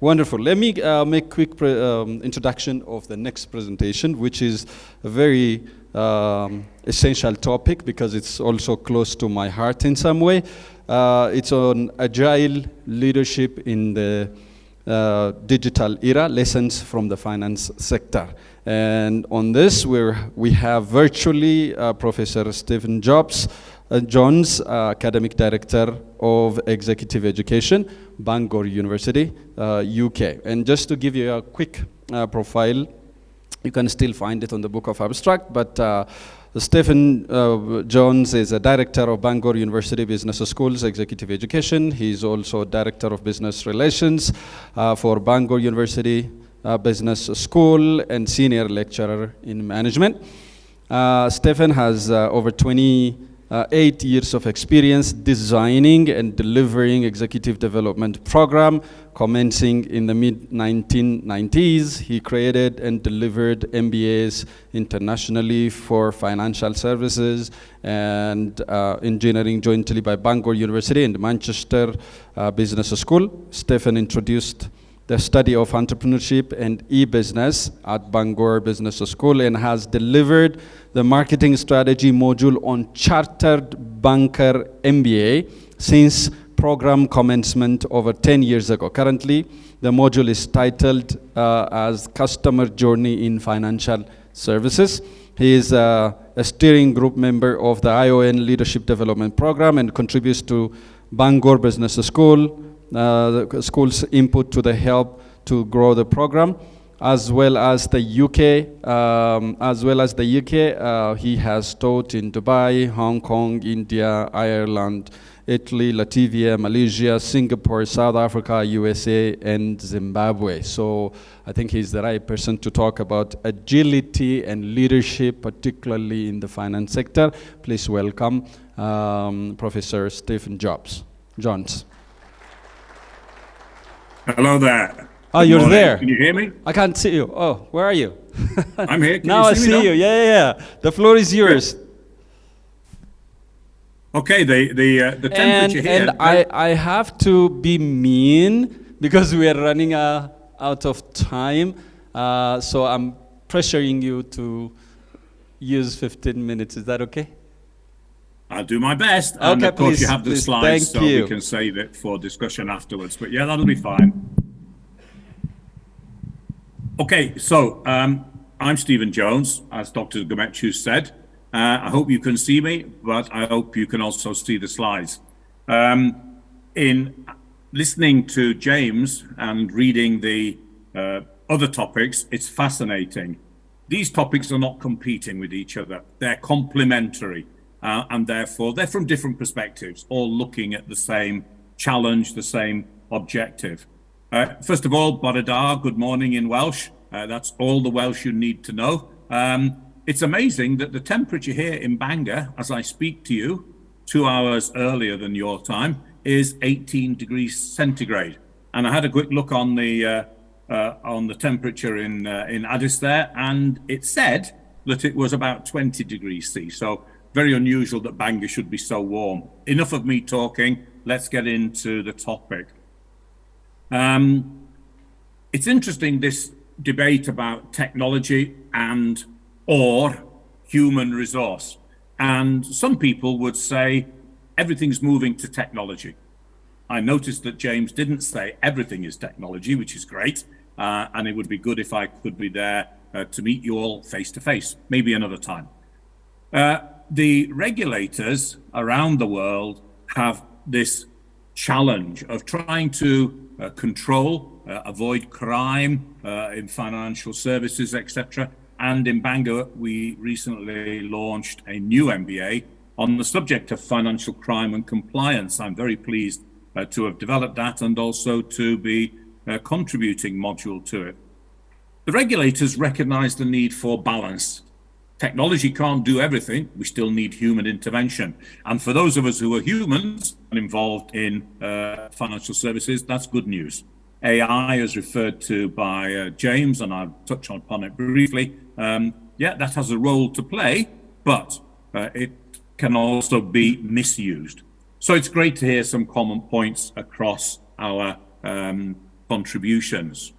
Wonderful. Let me make quick introduction of the next presentation, which is a very essential topic because it's also close to my heart in some way. It's on Agile Leadership in the digital era, lessons from the finance sector. And on this, we have virtually Professor Stephen Jones, Academic Director of Executive Education, Bangor University, UK. And just to give you a quick profile, you can still find it on the Book of Abstract, but Stephen Jones is a director of Bangor University Business School's Executive Education. He's also director of Business Relations for Bangor University Business School and senior lecturer in management. Stephen has over 28 years of experience designing and delivering executive development program. Commencing in the mid-1990s, he created and delivered MBAs internationally for financial services and engineering jointly by Bangor University and Manchester Business School. Stephen introduced the study of entrepreneurship and e-business at Bangor Business School and has delivered the marketing strategy module on Chartered Banker MBA since program commencement over 10 years ago. Currently, the module is titled as Customer Journey in Financial Services. He is a steering group member of the ION Leadership Development Program and contributes to Bangor Business School, the school's input to the help to grow the program, as well as the UK. He has taught in Dubai, Hong Kong, India, Ireland, Italy, Latvia, Malaysia, Singapore, South Africa, USA, and Zimbabwe. So I think he's the right person to talk about agility and leadership, particularly in the finance sector. Please welcome Professor Stephen Jones. Hello there. Oh, you're morning. there. Can you hear me? I can't see you. Oh, where are you? I'm here. Can now you see I see you. Yeah. The floor is yours. Okay, the temperature here. And I have to be mean because we are running out of time. So I'm pressuring you to use 15 minutes. Is that okay? I'll do my best. Okay, and of course, you have the please, slides, so you. we can save it for discussion afterwards. But yeah, that'll be fine. Okay, so I'm Stephen Jones, as Dr. Gomechu said. I hope you can see me, but I hope you can also see the slides. In listening to James and reading the other topics, it's fascinating. These topics are not competing with each other. They're complementary. And therefore, they're from different perspectives, all looking at the same challenge, the same objective. First of all, Bore da, good morning in Welsh. That's all the Welsh you need to know. It's amazing that the temperature here in Bangor, as I speak to you, 2 hours earlier than your time, is 18 degrees centigrade. And I had a quick look on the temperature in Addis there, and it said that it was about 20 degrees C. So very unusual that Bangor should be so warm. Enough of me talking, let's get into the topic. It's interesting, this debate about technology or human resource. And some people would say everything's moving to technology. I noticed that James didn't say everything is technology, which is great. And it would be good if I could be there to meet you all face to face, maybe another time. The regulators around the world have this challenge of trying to control, avoid crime in financial services, etc. And in Bangor, we recently launched a new MBA on the subject of financial crime and compliance. I'm very pleased to have developed that and also to be contributing module to it. The regulators recognize the need for balance. Technology can't do everything. We still need human intervention. And for those of us who are humans and involved in financial services, that's good news. AI, as referred to by James, and I'll touch upon it briefly. Yeah, that has a role to play, but it can also be misused. So it's great to hear some common points across our contributions.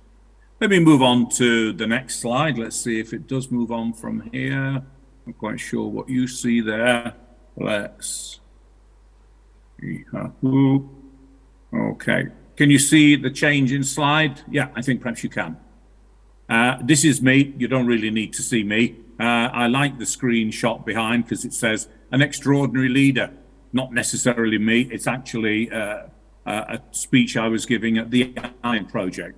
Let me move on to the next slide. Let's see if it does move on from here. I'm quite sure what you see there. Let's see. Okay. Can you see the change in slide? Yeah, I think perhaps you can. This is me. You don't really need to see me. I like the screenshot behind because it says an extraordinary leader. Not necessarily me. It's actually a speech I was giving at the AI project.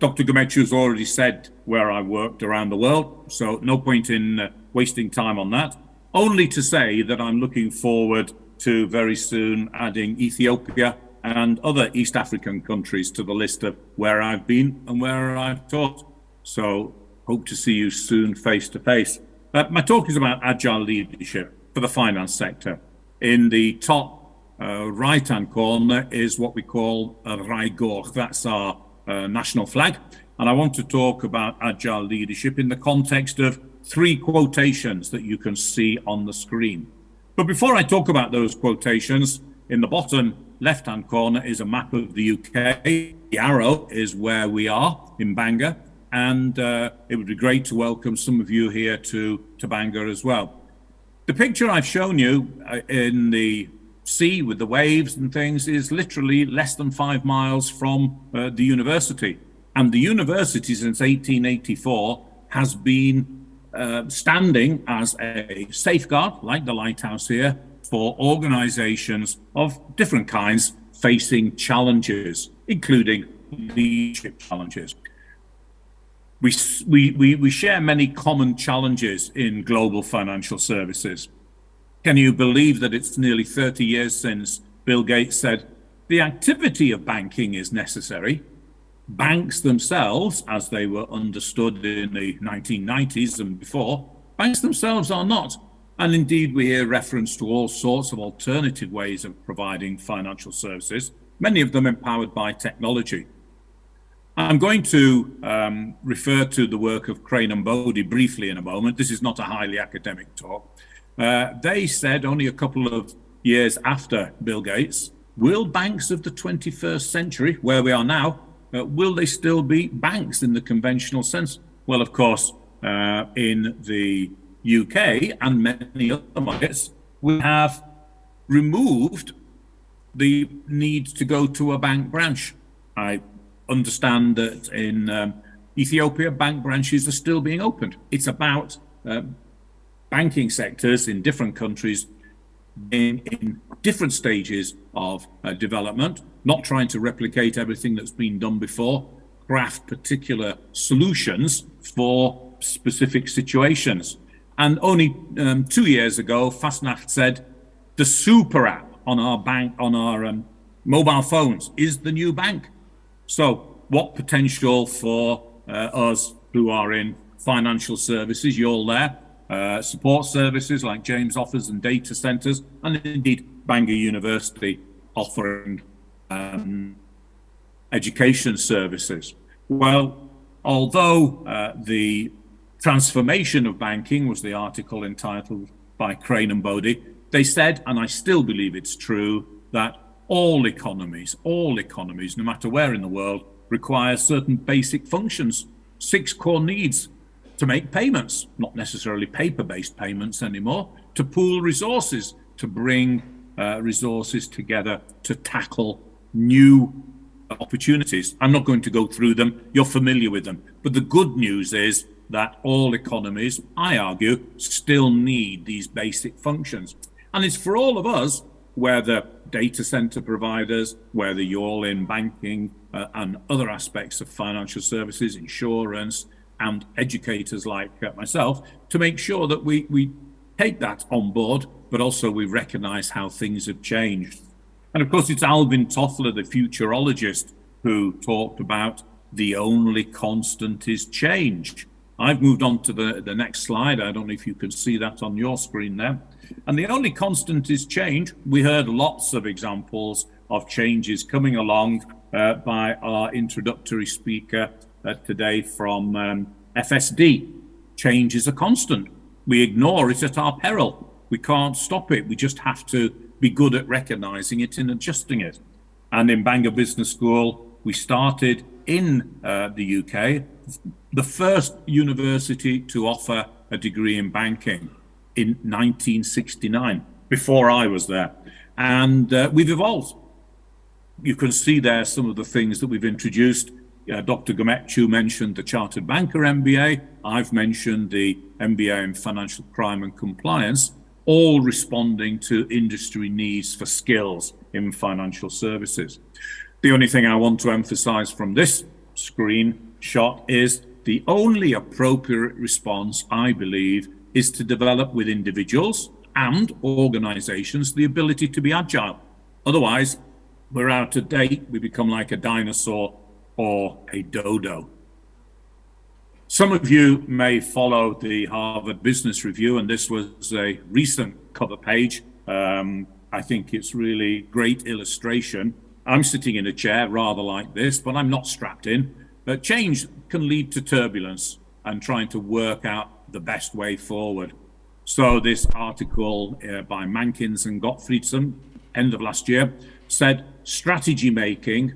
Dr. Gomechu's already said where I worked around the world, so no point in wasting time on that. Only to say that I'm looking forward to very soon adding Ethiopia and other East African countries to the list of where I've been and where I've taught. So hope to see you soon face to face. My talk is about agile leadership for the finance sector. In the top right-hand corner is what we call a Raigor. That's our national flag. And I want to talk about agile leadership in the context of 3 quotations that you can see on the screen. But before I talk about those quotations, in the bottom left-hand corner is a map of the UK. The arrow is where we are in Bangor. And it would be great to welcome some of you here to Bangor as well. The picture I've shown you in the sea with the waves and things is literally less than 5 miles from the university. And the university since 1884 has been standing as a safeguard, like the lighthouse here, for organizations of different kinds facing challenges, including leadership challenges. We share many common challenges in global financial services. Can you believe that it's nearly 30 years since Bill Gates said, the activity of banking is necessary. Banks themselves, as they were understood in the 1990s and before, banks themselves are not. And indeed, we hear reference to all sorts of alternative ways of providing financial services, many of them empowered by technology. I'm going to refer to the work of Crane and Bodie briefly in a moment. This is not a highly academic talk. They said only a couple of years after Bill Gates, will banks of the 21st century, where we are now, will they still be banks in the conventional sense? Well, of course, in the UK and many other markets, we have removed the need to go to a bank branch. I understand that in Ethiopia, bank branches are still being opened. It's about banking sectors in different countries in different stages of development, not trying to replicate everything that's been done before, craft particular solutions for specific situations. And only 2 years ago, Fastnacht said, the super app on our bank, on our mobile phones is the new bank. So what potential for us who are in financial services, you're all there, support services like James offers and data centers, and indeed Bangor University offering education services. Well, although the transformation of banking was the article entitled by Crane and Bodie, they said, and I still believe it's true, that all economies, no matter where in the world, require certain basic functions, 6 core needs: to make payments, not necessarily paper-based payments anymore, to pool resources, to bring resources together to tackle new opportunities. I'm not going to go through them, you're familiar with them. But the good news is that all economies, I argue, still need these basic functions. And it's for all of us, whether data center providers, whether you're in banking and other aspects of financial services, insurance, and educators like myself, to make sure that we take that on board, but also we recognize how things have changed. And of course, it's Alvin Toffler, the futurologist, who talked about the only constant is change. I've moved on to the next slide. I don't know if you can see that on your screen there. And the only constant is change. We heard lots of examples of changes coming along by our introductory speaker today from FSD. Change is a constant. We ignore it at our peril. We can't stop it. We just have to be good at recognizing it and adjusting it. And in Bangor Business School, we started in the UK, the first university to offer a degree in banking in 1969, before I was there. And we've evolved. You can see there some of the things that we've introduced. Dr. Gometchu mentioned the Chartered Banker MBA. I've mentioned the MBA in Financial Crime and Compliance, all responding to industry needs for skills in financial services. The only thing I want to emphasize from this screenshot is the only appropriate response, I believe, is to develop with individuals and organizations the ability to be agile. Otherwise, we're out of date. We become like a dinosaur or a dodo. Some of you may follow the Harvard Business Review, and this was a recent cover page. I think it's really great illustration. I'm sitting in a chair rather like this, but I'm not strapped in. But change can lead to turbulence and trying to work out the best way forward. So this article by Mankins and Gottfriedson, end of last year, said strategy making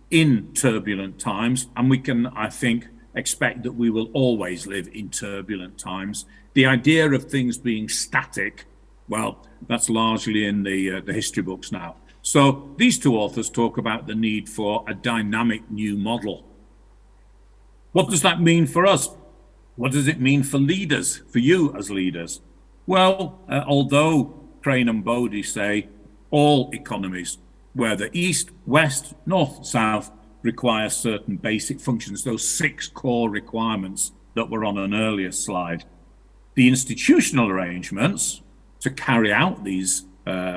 in turbulent times, and we can, I think, expect that we will always live in turbulent times. The idea of things being static, well, that's largely in the history books now. So these two authors talk about the need for a dynamic new model. What does that mean for us? What does it mean for leaders, for you as leaders? Well, although Crane and Bodie say all economies, whether east, west, north, south, require certain basic functions, those 6 core requirements that were on an earlier slide. The institutional arrangements to carry out these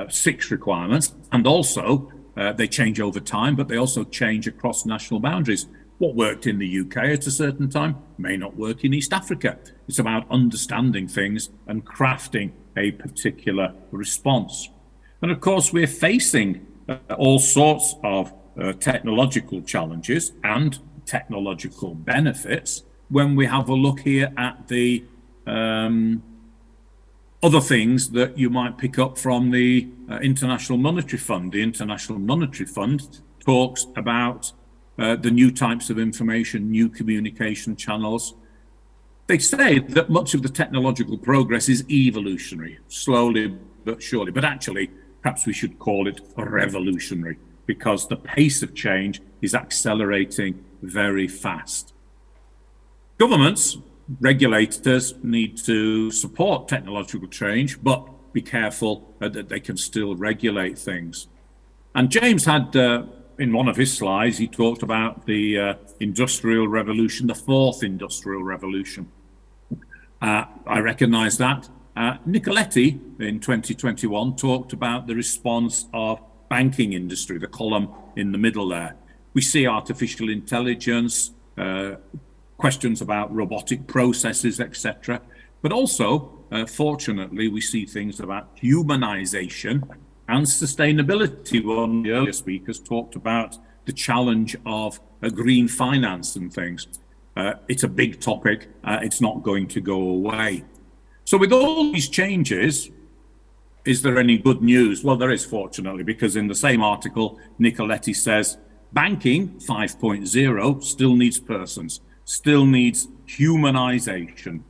6 requirements, and also they change over time, but they also change across national boundaries. What worked in the UK at a certain time may not work in East Africa. It's about understanding things and crafting a particular response. And of course, we're facing all sorts of technological challenges and technological benefits when we have a look here at the other things that you might pick up from the International Monetary Fund. The International Monetary Fund talks about the new types of information, new communication channels. They say that much of the technological progress is evolutionary, slowly but surely, but actually perhaps we should call it revolutionary, because the pace of change is accelerating very fast. Governments, regulators need to support technological change, but be careful that they can still regulate things. And James had, in one of his slides, he talked about the Industrial Revolution, the 4th Industrial Revolution. I recognize that. Nicoletti in 2021 talked about the response of banking industry, the column in the middle there. We see artificial intelligence, questions about robotic processes, etc. But also, fortunately, we see things about humanization and sustainability. One of the earlier speakers talked about the challenge of green finance and things. It's a big topic. It's not going to go away. So with all these changes, is there any good news? Well, there is, fortunately, because in the same article, Nicoletti says, banking 5.0 still needs persons, still needs humanization.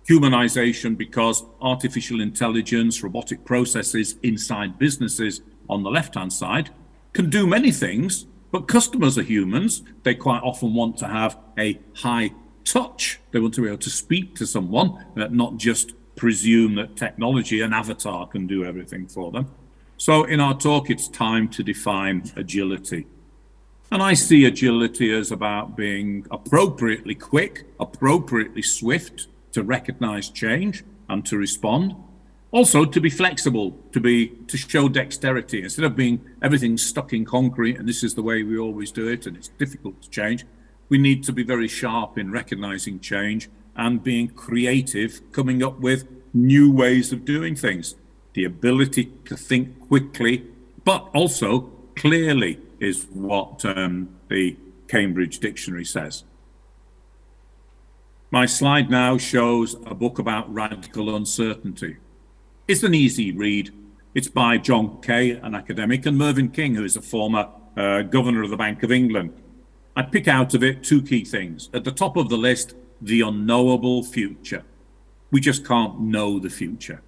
Humanization because artificial intelligence, robotic processes inside businesses on the left-hand side can do many things, but customers are humans. They quite often want to have a high touch. They want to be able to speak to someone, not just presume that technology, an avatar, can do everything for them. So in our talk, it's time to define agility. And I see agility as about being appropriately quick, appropriately swift to recognize change and to respond. Also to be flexible, to show dexterity. Instead of being everything stuck in concrete and this is the way we always do it and it's difficult to change, we need to be very sharp in recognizing change and being creative, coming up with new ways of doing things. The ability to think quickly, but also clearly is what the Cambridge Dictionary says. My slide now shows a book about radical uncertainty. It's an easy read. It's by John Kay, an academic, and Mervyn King, who is a former governor of the Bank of England. I pick out of it two key things. At the top of the list, the unknowable future. We just can't know the future.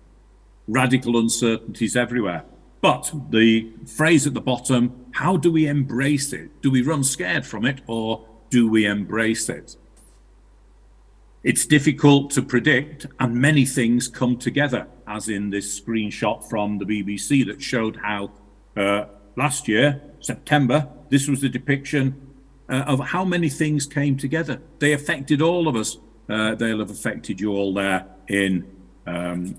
Radical uncertainties everywhere. But the phrase at the bottom, how do we embrace it? Do we run scared from it, or do we embrace it? It's difficult to predict, and many things come together, as in this screenshot from the BBC that showed how last year, September, this was the depiction of how many things came together. They affected all of us. They'll have affected you all there in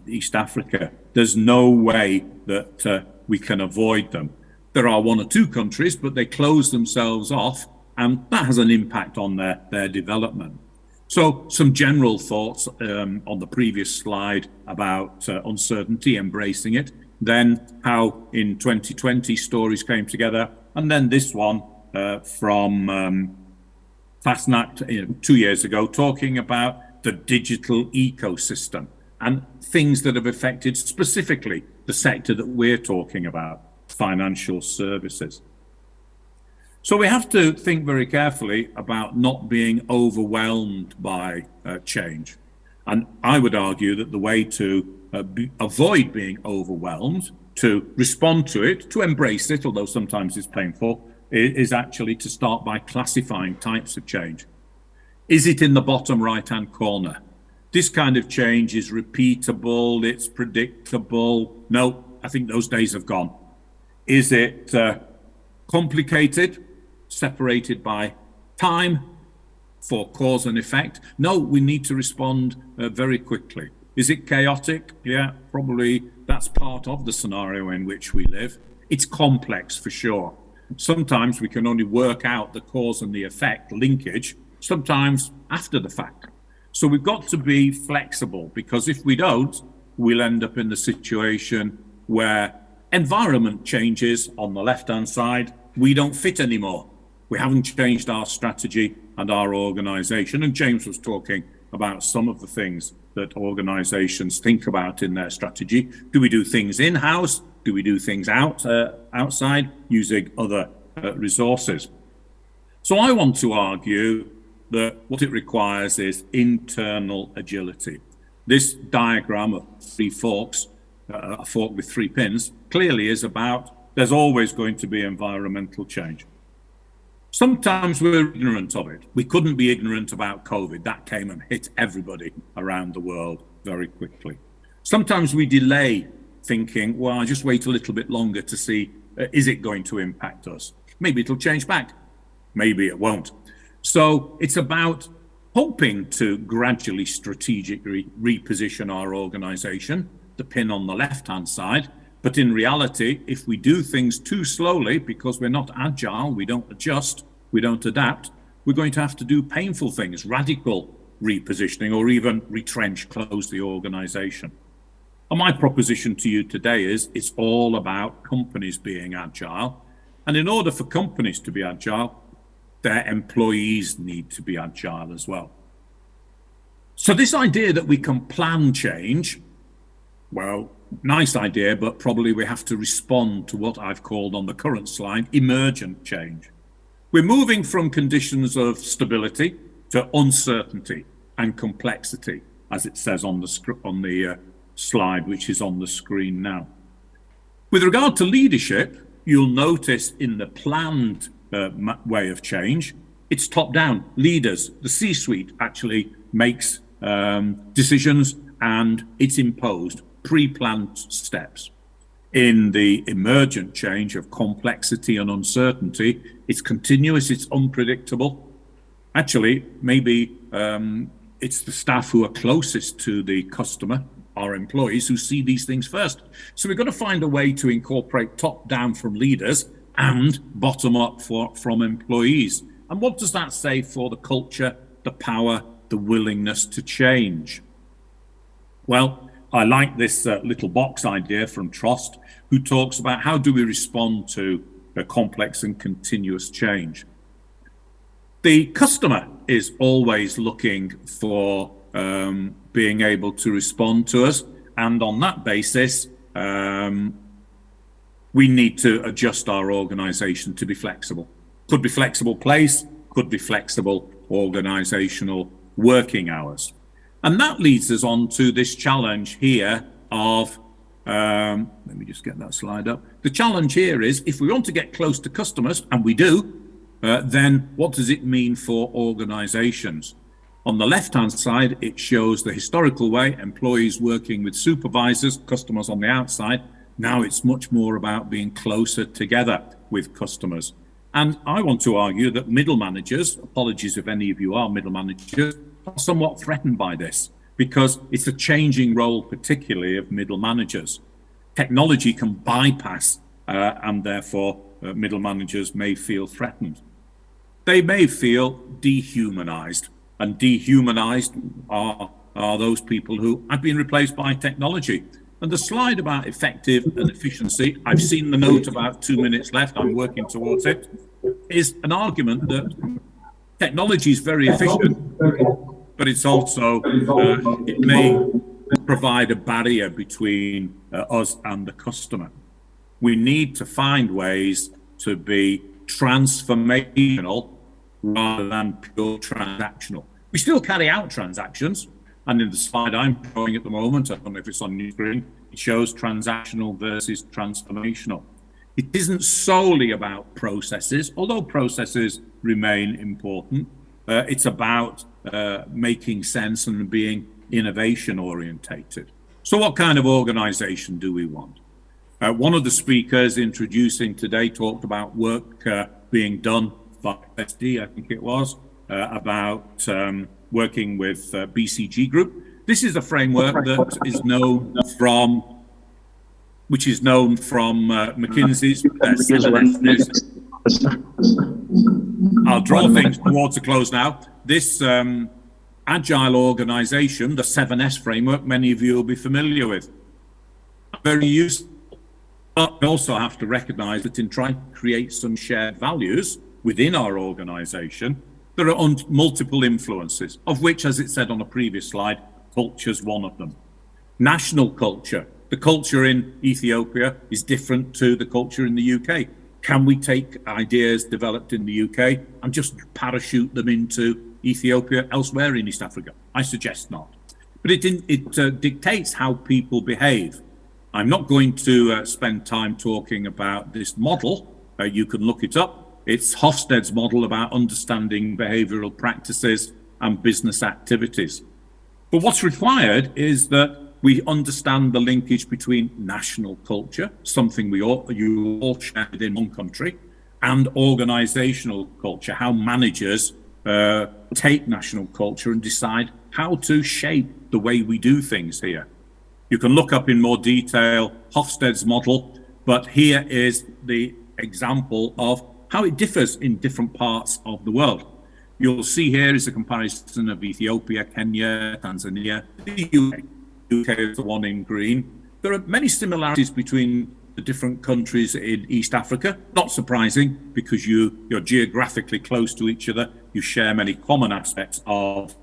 East Africa. There's no way that we can avoid them. There are one or two countries, but they close themselves off, and that has an impact on their development. So some general thoughts on the previous slide about uncertainty, embracing it, then how in 2020 stories came together, and then this one from Fastnac 2 years ago, talking about the digital ecosystem and things that have affected specifically the sector that we're talking about, financial services. So we have to think very carefully about not being overwhelmed by change. And I would argue that the way to avoid being overwhelmed, to respond to it, to embrace it, although sometimes it's painful, is actually to start by classifying types of change. Is it in the bottom right-hand corner? This kind of change is repeatable, it's predictable. No, I think those days have gone. Is it complicated, separated by time for cause and effect? No, we need to respond very quickly. Is it chaotic? Yeah, probably that's part of the scenario in which we live. It's complex for sure. Sometimes we can only work out the cause and the effect linkage, sometimes after the fact. So we've got to be flexible, because if we don't, we'll end up in the situation where environment changes on the left-hand side, we don't fit anymore. We haven't changed our strategy and our organization. And James was talking about some of the things that organizations think about in their strategy. Do we do things in-house? Do we do things outside using other resources? So I want to argue that what it requires is internal agility. This diagram of three forks, a fork with three pins, clearly is about there's always going to be environmental change. Sometimes we're ignorant of it. We couldn't be ignorant about COVID. That came and hit everybody around the world very quickly. Sometimes we delay thinking, well, I'll just wait a little bit longer to see, is it going to impact us? Maybe it'll change back. Maybe it won't. So it's about hoping to gradually strategically reposition our organization, the pin on the left-hand side. But in reality, if we do things too slowly because we're not agile, we don't adjust, we don't adapt, we're going to have to do painful things, radical repositioning, or even retrench, close the organization. And my proposition to you today is it's all about companies being agile. And in order for companies to be agile, their employees need to be agile as well. So this idea that we can plan change, well, nice idea, but probably we have to respond to what I've called on the current slide, emergent change. We're moving from conditions of stability to uncertainty and complexity, as it says on the slide, which is on the screen now. With regard to leadership, you'll notice in the planned way of change, it's top down. Leaders, the C-suite actually makes decisions, and it's imposed, pre-planned steps. In the emergent change of complexity and uncertainty, it's continuous, it's unpredictable. Actually, maybe it's the staff who are closest to the customer, our employees, who see these things first. So we've got to find a way to incorporate top down from leaders and bottom up from employees. And what does that say for the culture, the power, the willingness to change? Well, I like this little box idea from Trost, who talks about how do we respond to a complex and continuous change. The customer is always looking for being able to respond to us, and on that basis, we need to adjust our organization to be flexible. Could be flexible place, could be flexible organizational working hours. And that leads us on to this challenge here of, let me just get that slide up. The challenge here is, if we want to get close to customers, and we do, then what does it mean for organizations? On the left-hand side, it shows the historical way, employees working with supervisors, customers on the outside. Now it's much more about being closer together with customers. And I want to argue that middle managers, apologies if any of you are middle managers, are somewhat threatened by this, because it's a changing role, particularly of middle managers. Technology can bypass, and therefore middle managers may feel threatened. They may feel dehumanized, and dehumanized are those people who have been replaced by technology. And the slide about effective and efficiency, I've seen the note about 2 minutes left, I'm working towards it, is an argument that technology is very efficient, but it's also, it may provide a barrier between us and the customer. We need to find ways to be transformational rather than pure transactional. We still carry out transactions, and in the slide I'm showing at the moment, I don't know if it's on your screen, it shows transactional versus transformational. It isn't solely about processes, although processes remain important. It's about making sense and being innovation orientated. So what kind of organization do we want? One of the speakers introducing today talked about work being done by SD, I think it was, about working with BCG Group. This is a framework that is known from, McKinsey's 7Ss. I'll draw things towards a close now. This agile organization, the 7S framework, many of you will be familiar with. Very useful. But we also have to recognize that in trying to create some shared values within our organization, there are multiple influences, of which, as it said on a previous slide, culture is one of them. National culture. The culture in Ethiopia is different to the culture in the UK. Can we take ideas developed in the UK and just parachute them into Ethiopia, elsewhere in East Africa? I suggest not. But it dictates how people behave. I'm not going to spend time talking about this model. You can look it up. It's Hofstede's model about understanding behavioral practices and business activities. But what's required is that we understand the linkage between national culture, something you all share within one country, and organizational culture, how managers take national culture and decide how to shape the way we do things here. You can look up in more detail Hofstede's model, but here is the example of how it differs in different parts of the world. You'll see here is a comparison of Ethiopia, Kenya, Tanzania, the UK is the one in green. There are many similarities between the different countries in East Africa. Not surprising, because you're geographically close to each other. You share many common aspects of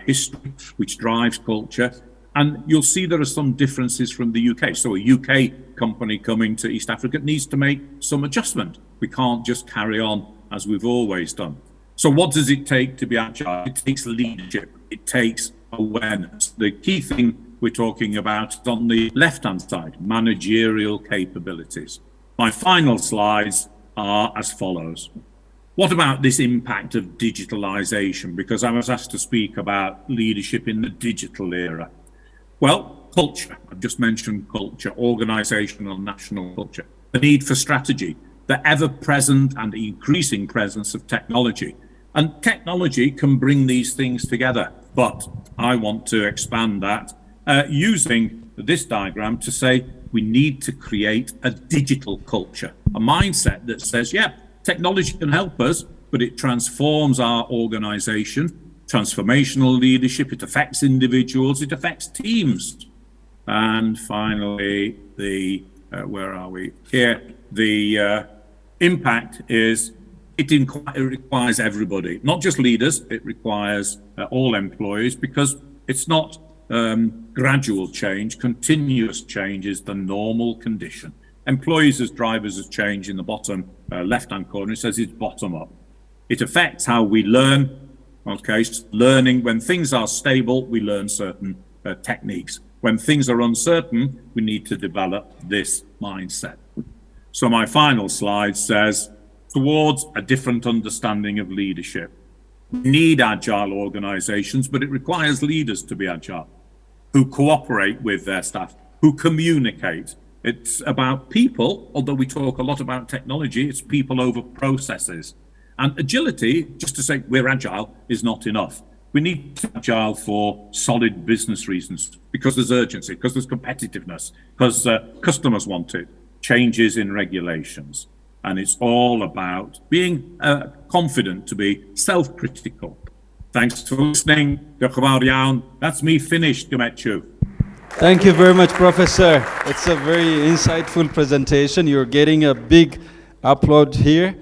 history, which drives culture. And you'll see there are some differences from the UK. So a UK company coming to East Africa needs to make some adjustment. We can't just carry on as we've always done. So what does it take to be agile? It takes leadership. It takes awareness. The key thing we're talking about is on the left-hand side, managerial capabilities. My final slides are as follows. What about this impact of digitalization? Because I was asked to speak about leadership in the digital era. Well, culture. I've just mentioned culture, organizational, national culture. The need for strategy, the ever-present and increasing presence of technology. And technology can bring these things together. But I want to expand that using this diagram to say we need to create a digital culture, a mindset that says, yeah, technology can help us, but it transforms our organization. Transformational leadership, it affects individuals, it affects teams. And finally, where are we? Here, the impact is it requires everybody, not just leaders, it requires all employees, because it's not gradual change, continuous change is the normal condition. Employees as drivers of change in the bottom left-hand corner, it says it's bottom up. It affects how we learn. Okay, learning, when things are stable, we learn certain techniques. When things are uncertain, we need to develop this mindset. So my final slide says, towards a different understanding of leadership. We need agile organizations, but it requires leaders to be agile, who cooperate with their staff, who communicate. It's about people, although we talk a lot about technology, it's people over processes. And agility, just to say we're agile, is not enough. We need to be agile for solid business reasons, because there's urgency, because there's competitiveness, because customers want it, changes in regulations. And it's all about being confident to be self-critical. Thanks for listening. Diolch yn fawr iawn. That's me finished, Gymetchu. Thank you very much, Professor. It's a very insightful presentation. You're getting a big applaud here.